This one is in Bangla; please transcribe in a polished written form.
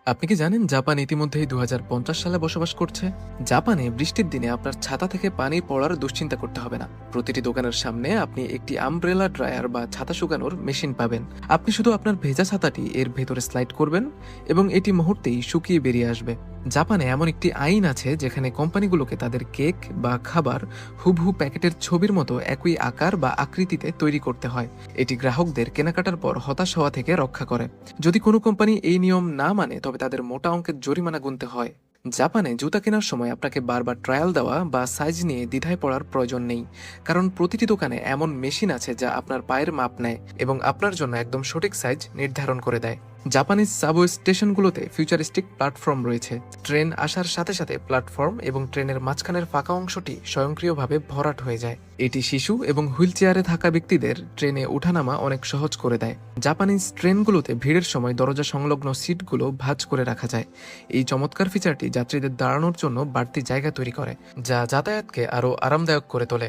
আপনি কি জানেন জাপান ইতিমধ্যেই 2050 সালে বসবাস করছে? জাপানে বৃষ্টির দিনে আপনার ছাতা থেকে পানি পড়ার দুশ্চিন্তা করতে হবে না। প্রতিটি দোকানের সামনে আপনি একটি আমব্রেলা ড্রায়ার বা ছাতা শুকানোর মেশিন পাবেন। আপনি শুধু আপনার ভেজা ছাতাটি এর ভেতরে স্লাইড করবেন এবং এটি মুহূর্তেই শুকিয়ে বেরিয়ে আসবে। জাপানে এমন একটি আইন আছে যেখানে কোম্পানিগুলোকে তাদের কেক বা খাবার হুবহু প্যাকেটের ছবির মতো একই আকার বা আকৃতিতে তৈরি করতে হয়। এটি গ্রাহকদের কেনাকাটার পর হতাশ হওয়া থেকে রক্ষা করে। যদি কোনো কোম্পানি এই নিয়ম না মানে তবে তাদের মোটা অঙ্কের জরিমানা গুনতে হয়। জাপানে জুতা কেনার সময় আপনাকে বারবার ট্রায়াল দেওয়া বা সাইজ নিয়ে দ্বিধায় পড়ার প্রয়োজন নেই, কারণ প্রতিটি দোকানে এমন মেশিন আছে যা আপনার পায়ের মাপ নেয় এবং আপনার জন্য একদম সঠিক সাইজ নির্ধারণ করে দেয়। জাপানিজ সাবওয়ে স্টেশনগুলোতে ফিউচারিস্টিক প্ল্যাটফর্ম রয়েছে। ট্রেন আসার সাথে সাথে প্ল্যাটফর্ম এবং ট্রেনের মাঝখানের ফাঁকা অংশটি স্বয়ংক্রিয়ভাবে ভরাট হয়ে যায়। এটি শিশু এবং হুইল চেয়ারে থাকা ব্যক্তিদের ট্রেনে ওঠানামা অনেক সহজ করে দেয়। জাপানিজ ট্রেনগুলোতে ভিড়ের সময় দরজা সংলগ্ন সিটগুলো ভাঁজ করে রাখা যায়। এই চমৎকার ফিচারটি যাত্রীদের দাঁড়ানোর জন্য বাড়তি জায়গা তৈরি করে, যা যাতায়াতকে আরও আরামদায়ক করে তোলে।